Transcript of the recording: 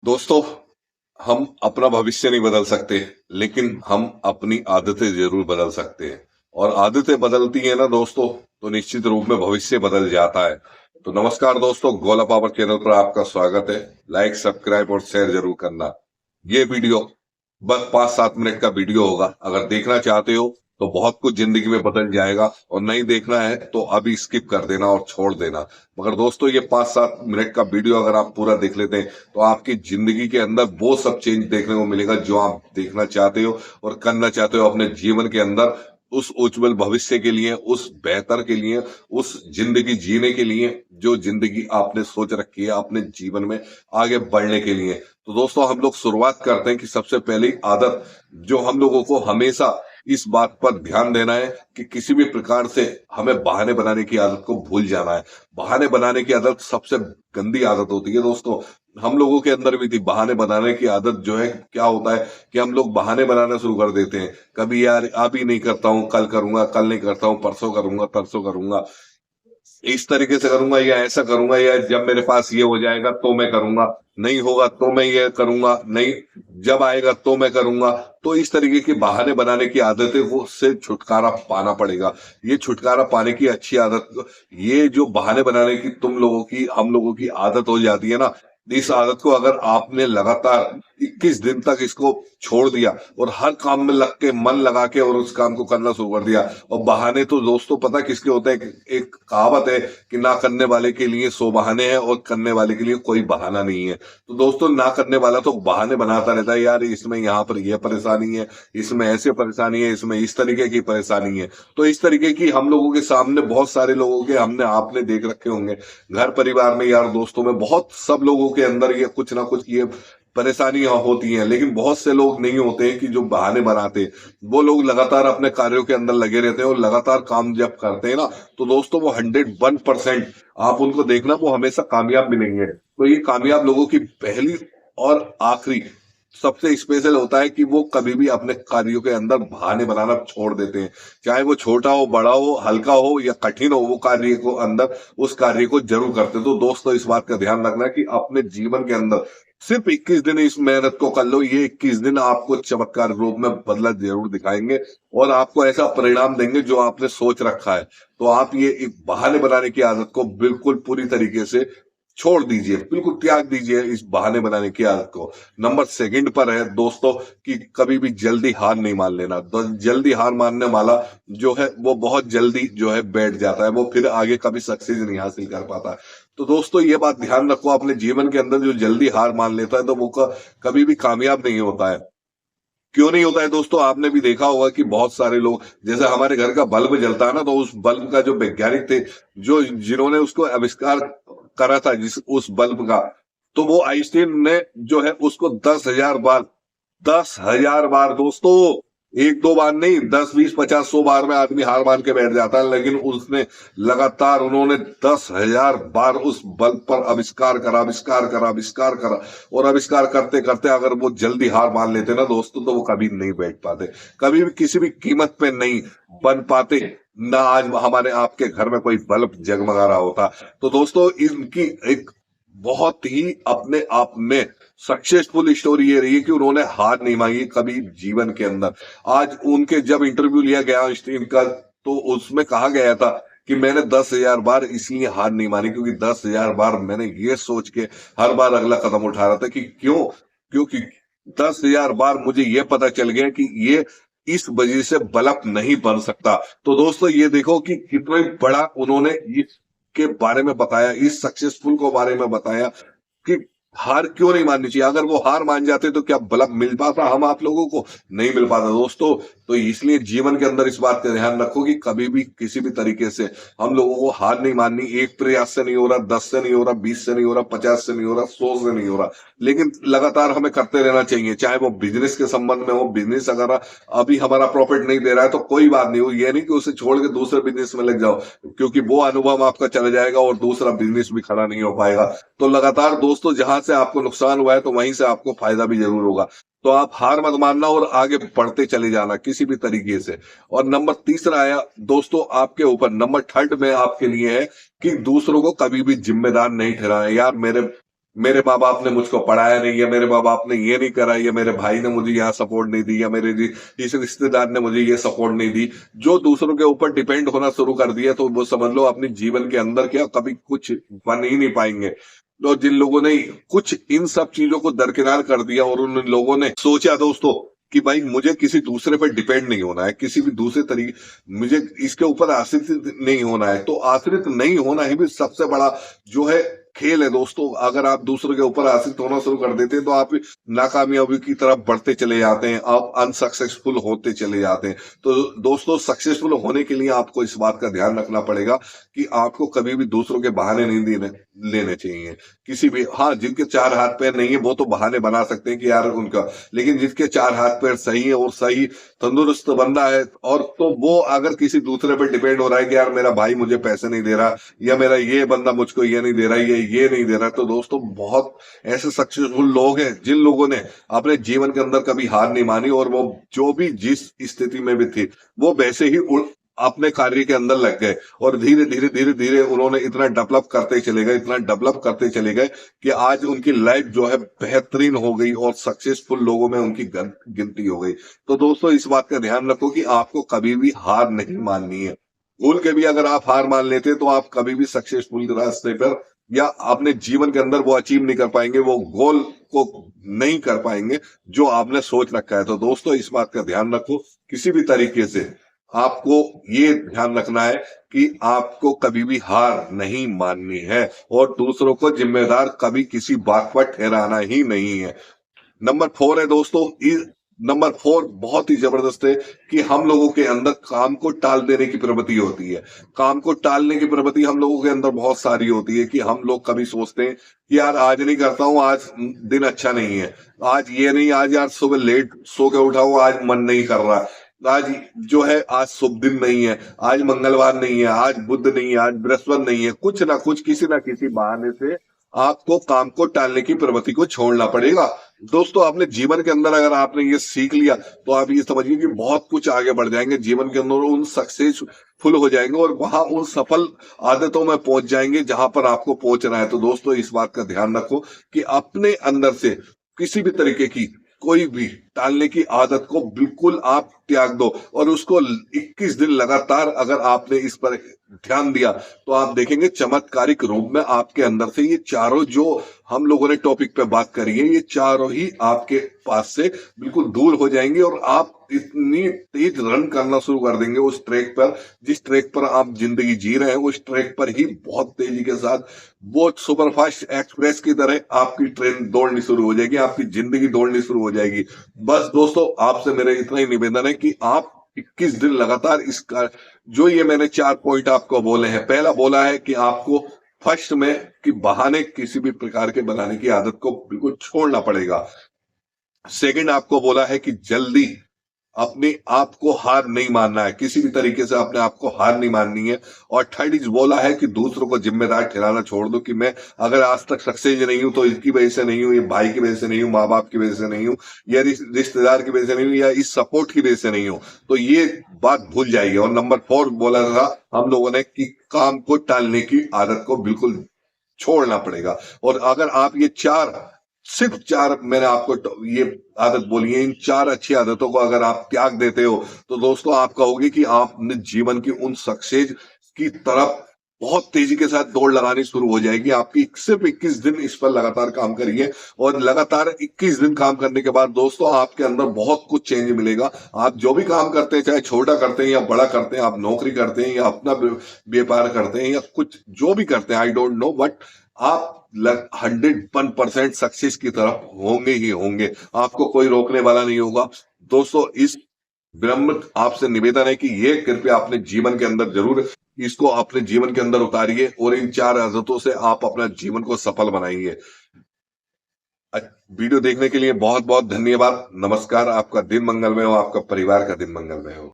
दोस्तों, हम अपना भविष्य नहीं बदल सकते, लेकिन हम अपनी आदतें जरूर बदल सकते हैं। और आदतें बदलती हैं ना दोस्तों, तो निश्चित रूप में भविष्य बदल जाता है। तो नमस्कार दोस्तों, गोला पावर चैनल पर आपका स्वागत है। लाइक, सब्सक्राइब और शेयर जरूर करना। ये वीडियो बस 5-7 मिनट का वीडियो होगा। अगर देखना चाहते हो तो बहुत कुछ जिंदगी में बदल जाएगा, और नहीं देखना है तो अभी स्किप कर देना और छोड़ देना। मगर दोस्तों, ये 5-7 मिनट का वीडियो अगर आप पूरा देख लेते हैं तो आपकी जिंदगी के अंदर वो सब चेंज देखने को मिलेगा जो आप देखना चाहते हो और करना चाहते हो अपने जीवन के अंदर। उस उज्जवल भविष्य के लिए, उस बेहतर के लिए, उस जिंदगी जीने के लिए जो जिंदगी आपने सोच रखी है अपने जीवन में आगे बढ़ने के लिए। तो दोस्तों, हम लोग शुरुआत करते हैं कि सबसे पहली आदत जो हम लोगों को हमेशा इस बात पर ध्यान देना है कि किसी भी प्रकार से हमें बहाने बनाने की आदत को भूल जाना है। बहाने बनाने की आदत सबसे गंदी आदत होती है दोस्तों। हम लोगों के अंदर भी थी बहाने बनाने की आदत। जो है क्या होता है कि हम लोग बहाने बनाना शुरू कर देते हैं। कभी यार अभी नहीं करता हूं, कल करूंगा, कल नहीं करता हूं, परसों करूंगा, तरसों करूंगा, इस तरीके से करूंगा या ऐसा करूंगा, या जब मेरे पास ये हो जाएगा तो मैं करूंगा, नहीं होगा तो मैं ये करूंगा, नहीं जब आएगा तो मैं करूंगा। तो इस तरीके की बहाने बनाने की आदतें वो से छुटकारा पाना पड़ेगा। ये छुटकारा पाने की अच्छी आदत, ये जो बहाने बनाने की तुम लोगों की हम लोगों की आदत हो जाती है ना, इस आदत को अगर आपने लगातार 21 दिन तक इसको छोड़ दिया और हर काम में लग के मन लगा के और उस काम को करना शुरू कर दिया। और बहाने तो दोस्तों पता किसके होते हैं? एक कहावत है कि ना करने वाले के लिए 100 बहाने हैं और करने वाले के लिए कोई बहाना नहीं है। तो दोस्तों, ना करने वाला तो बहाने बनाता रहता है, यार इसमें यहाँ पर यह परेशानी है, इसमें ऐसे परेशानी है, इसमें इस तरीके की परेशानी है। तो इस तरीके की हम लोगों के सामने बहुत सारे लोगों के हमने आपने देख रखे होंगे, घर परिवार में, यार दोस्तों में, बहुत सब लोगों के अंदर ये कुछ ना कुछ ये परेशानियां होती हैं। लेकिन बहुत से लोग नहीं होते हैं कि जो बहाने बनाते हैं। वो लोग लगातार अपने कार्यों के अंदर लगे रहते हैं और लगातार काम जब करते हैं ना, तो दोस्तों वो 101% आप उनको देखना, वो हमेशा कामयाब भी नहीं है। तो ये कामयाब लोगों की पहली और आखिरी सबसे स्पेशल होता है कि वो कभी भी अपने कार्यों के अंदर बहाने बनाना छोड़ देते हैं। चाहे वो छोटा हो, बड़ा हो, हल्का हो या कठिन हो, वो कार्य को अंदर उस कार्य को जरूर करते हैं। तो दोस्तों, इस बात का ध्यान रखना कि अपने जीवन के अंदर सिर्फ 21 दिन इस मेहनत को कर लो। ये 21 दिन आपको चमत्कार रूप में बदला जरूर दिखाएंगे और आपको ऐसा परिणाम देंगे जो आपने सोच रखा है। तो आप ये एक बहाने बनाने की आदत को बिल्कुल पूरी तरीके से छोड़ दीजिए, बिल्कुल त्याग दीजिए इस बहाने बनाने की आदत को। नंबर सेकंड पर है दोस्तों कि कभी भी जल्दी हार नहीं मान लेना। तो जल्दी हार मानने वाला जो है वो बहुत जल्दी जो है बैठ जाता है, वो फिर आगे कभी सक्सेस नहीं हासिल कर पाता। तो दोस्तों, ये बात ध्यान रखो, अपने जीवन के अंदर जो जल्दी हार मान लेता है तो वो कभी भी कामयाब नहीं होता है। क्यों नहीं होता है दोस्तों? आपने भी देखा होगा कि बहुत सारे लोग, जैसे हमारे घर का बल्ब जलता है ना, तो उस बल्ब का जो वैज्ञानिक थे, जो जिन्होंने उसको आविष्कार करा था जिस उस बल्ब का, तो वो आइंस्टीन ने जो है उसको 10,000 बार, 10,000 बार दोस्तों, एक दो बार नहीं, 10, 20, 50, 100 बार में आदमी हार मान के बैठ जाता है। लेकिन उसने लगातार उन्होंने 10,000 बार उस बल्ब पर आविष्कार करा, आविष्कार करा, आविष्कार करा। और आविष्कार करते करते अगर वो जल्दी हार मान लेते ना दोस्तों, तो वो कभी नहीं बैठ पाते, कभी भी किसी भी कीमत पे नहीं बन पाते, ना आज हमारे आपके घर में कोई बल्ब जगमगा रहा होता। तो दोस्तों, इनकी एक बहुत ही अपने आप में सक्सेसफुल स्टोरी ये रही है कि उन्होंने हार नहीं मांगी कभी जीवन के अंदर। आज उनके जब इंटरव्यू लिया गया आइंस्टीन का, तो उसमें कहा गया था कि मैंने 10,000 बार इसलिए हार नहीं मानी क्योंकि 10,000 बार मैंने ये सोच के हर बार अगला कदम उठा रहा था कि क्योंकि 10,000 बार मुझे ये पता चल गया कि ये इस वजह से बल्ब नहीं बन सकता। तो दोस्तों, ये देखो कि कितना बड़ा उन्होंने इसके बारे में बताया, इस सक्सेसफुल को बारे में बताया कि हार क्यों नहीं माननी चाहिए। अगर वो हार मान जाते तो क्या बल्ब मिल पाता हम आप लोगों को? नहीं मिल पाता दोस्तों। तो इसलिए जीवन के अंदर इस बात का ध्यान रखो कि कभी भी किसी भी तरीके से हम लोगों को हार नहीं माननी। एक प्रयास से नहीं हो रहा, 10 से नहीं हो रहा, 20 से नहीं हो रहा, 50 से नहीं हो रहा, 100 से नहीं हो रहा, लेकिन लगातार हमें करते रहना चाहिए। चाहे वो बिजनेस के संबंध में हो, बिजनेस अगर अभी हमारा प्रॉफिट नहीं दे रहा है तो कोई बात नहीं हो, ये नहीं कि उसे छोड़ के दूसरे बिजनेस में लग जाओ, क्योंकि वो अनुभव आपका चला जाएगा और दूसरा बिजनेस भी खड़ा नहीं हो पाएगा। तो लगातार दोस्तों, जहां से आपको नुकसान हुआ है तो वहीं से आपको फायदा भी जरूर होगा। तो आप हार मत मानना और आगे बढ़ते चले जाना किसी भी तरीके से। और नंबर तीसरा आया दोस्तों आपके ऊपर, नंबर थर्ड में आपके लिए है कि दूसरों को कभी भी जिम्मेदार नहीं ठहराए। यार मेरे माँ बाप ने मुझको पढ़ाया नहीं, या मेरे माँ बाप ने ये नहीं करा, या मेरे भाई ने मुझे यहाँ सपोर्ट नहीं दी, या मेरे इस रिश्तेदार ने मुझे ये सपोर्ट नहीं दी। जो दूसरों के ऊपर डिपेंड होना शुरू कर दिया, तो वो समझ लो अपने जीवन के अंदर क्या कभी कुछ बन ही नहीं पाएंगे। तो जिन लोगों ने कुछ इन सब चीजों को दरकिनार कर दिया और उन लोगों ने सोचा दोस्तों कि भाई मुझे किसी दूसरे पर डिपेंड नहीं होना है, किसी भी दूसरे तरीके मुझे इसके ऊपर आश्रित नहीं होना है, तो आश्रित नहीं होना ही भी सबसे बड़ा जो है खेल है दोस्तों। अगर आप दूसरों के ऊपर आश्रित होना शुरू कर देते हैं तो आप नाकामयाबी की तरफ बढ़ते चले जाते हैं, आप अनसक्सेसफुल होते चले जाते हैं। तो दोस्तों सक्सेसफुल होने के लिए आपको इस बात का ध्यान रखना पड़ेगा कि आपको कभी भी दूसरों के बहाने नहीं लेने चाहिए। किसी भी, हाँ, जिनके चार हाथ पैर नहीं है वो तो बहाने बना सकते हैं कि यार उनका, लेकिन जिसके चार हाथ पैर सही है और सही तंदुरुस्त बंदा है, और तो वो अगर किसी दूसरे पर डिपेंड हो रहा है कि यार मेरा भाई मुझे पैसे नहीं दे रहा, या मेरा ये बंदा मुझको ये नहीं दे रहा, ये नहीं दे रहा, तो दोस्तों बहुत ऐसे सक्सेसफुल लोग हैं जिन लोगों ने अपने जीवन के अंदर कभी हार नहीं मानी, और वो जो भी जिस स्थिति में भी थे वो वैसे ही अपने कार्य के अंदर लग गए, और धीरे धीरे धीरे धीरे उन्होंने इतना डेवलप करते चले गए, इतना डेवलप करते चले गए कि आज उनकी लाइफ जो है बेहतरीन हो गई और सक्सेसफुल लोगों में उनकी गिनती हो गई। तो दोस्तों इस बात का ध्यान रखो कि आपको कभी भी हार नहीं माननी है। भूल के भी अगर आप हार मान लेते तो आप कभी भी सक्सेसफुल रास्ते पर या अपने जीवन के अंदर वो अचीव नहीं कर पाएंगे, वो गोल को नहीं कर पाएंगे जो आपने सोच रखा है। तो दोस्तों इस बात का ध्यान रखो, किसी भी तरीके से आपको ये ध्यान रखना है कि आपको कभी भी हार नहीं माननी है, और दूसरों को जिम्मेदार कभी किसी बात पर ठहराना ही नहीं है। नंबर 4 है दोस्तों, नंबर 4 बहुत ही जबरदस्त है कि हम लोगों के अंदर काम को टाल देने की प्रवृत्ति होती है। काम को टालने की प्रवृत्ति हम लोगों के अंदर बहुत सारी होती है कि हम लोग कभी सोचते हैं कि यार आज नहीं करता हूं, आज दिन अच्छा नहीं है, आज ये नहीं, आज यार सुबह लेट सो के उठा हूं, आज मन नहीं कर रहा, आज जो है आज शुभ दिन नहीं है, आज मंगलवार नहीं है, आज बुध नहीं है, आज बृहस्पति नहीं है, कुछ ना कुछ किसी ना किसी बहाने से आपको काम को टालने की प्रवृत्ति को छोड़ना पड़ेगा। दोस्तों अपने जीवन के अंदर अगर आपने ये सीख लिया तो आप ये समझिए कि बहुत कुछ आगे बढ़ जाएंगे जीवन के अंदर, उन सक्सेसफुल हो जाएंगे और वहां उन सफल आदतों में पहुंच जाएंगे जहां पर आपको पहुंचना है। तो दोस्तों इस बात का ध्यान रखो कि अपने अंदर से किसी भी तरीके की कोई भी टालने की आदत को बिल्कुल आप त्याग दो, और उसको 21 दिन लगातार अगर आपने इस पर ध्यान दिया तो आप देखेंगे चमत्कारिक रूप में आपके अंदर से ये चारों जो हम लोगों ने टॉपिक पे बात करी है, ये चारों ही आपके पास से बिल्कुल दूर हो जाएंगे, और आप इतनी तेज रन करना शुरू कर देंगे उस ट्रैक पर, जिस ट्रैक पर आप जिंदगी जी रहे हैं उस ट्रैक पर ही बहुत तेजी के साथ वो सुपरफास्ट एक्सप्रेस की तरह आपकी ट्रेन दौड़नी शुरू हो जाएगी, आपकी जिंदगी दौड़नी शुरू हो जाएगी। बस दोस्तों आपसे मेरा इतना ही निवेदन है कि आप 21 दिन लगातार इसका जो ये मैंने 4 पॉइंट आपको बोले हैं, पहला बोला है कि आपको फर्स्ट में कि बहाने किसी भी प्रकार के बनाने की आदत को बिल्कुल छोड़ना पड़ेगा। सेकंड आपको बोला है कि जल्दी अपने आप को हार नहीं मानना है, किसी भी तरीके से अपने आप को हार नहीं माननी है। और थर्ड इज बोला है कि दूसरों को जिम्मेदार ठहराना छोड़ दो कि मैं अगर आज तक सक्सेस नहीं हूं तो इसकी वजह से नहीं हूं, ये भाई की वजह से नहीं हूं, माँ बाप की वजह से नहीं हूं, या रिश्तेदार की वजह से नहीं हूं, या इस सपोर्ट की वजह से नहीं हूं, तो ये बात भूल जाइए। और नंबर 4 बोला था हम लोगों ने कि काम को टालने की आदत को बिल्कुल छोड़ना पड़ेगा। और अगर आप ये सिर्फ 4 मैंने आपको ये आदत बोली है, इन 4 अच्छी आदतों को अगर आप त्याग देते हो तो दोस्तों आप कहोगे कि आपने जीवन की उन सक्सेस की तरफ बहुत तेजी के साथ दौड़ लगानी शुरू हो जाएगी। आपकी सिर्फ 21 दिन इस पर लगातार काम करिए, और लगातार 21 दिन काम करने के बाद दोस्तों आपके अंदर बहुत कुछ चेंज मिलेगा। आप जो भी काम करते हैं, चाहे छोटा करते हैं या बड़ा करते हैं, आप नौकरी करते हैं या अपना व्यापार करते हैं या कुछ जो भी करते हैं, आई डोंट नो, बट आप 101% सक्सेस की तरफ होंगे ही होंगे, आपको कोई रोकने वाला नहीं होगा। दोस्तों इस विनम्र आपसे निवेदन है कि ये कृपया अपने जीवन के अंदर जरूर इसको अपने जीवन के अंदर उतारिए, और इन 4 आदतों से आप अपना जीवन को सफल बनाइए। वीडियो देखने के लिए बहुत बहुत धन्यवाद। नमस्कार, आपका दिन मंगलमय हो, आपका परिवार का दिन मंगलमय हो।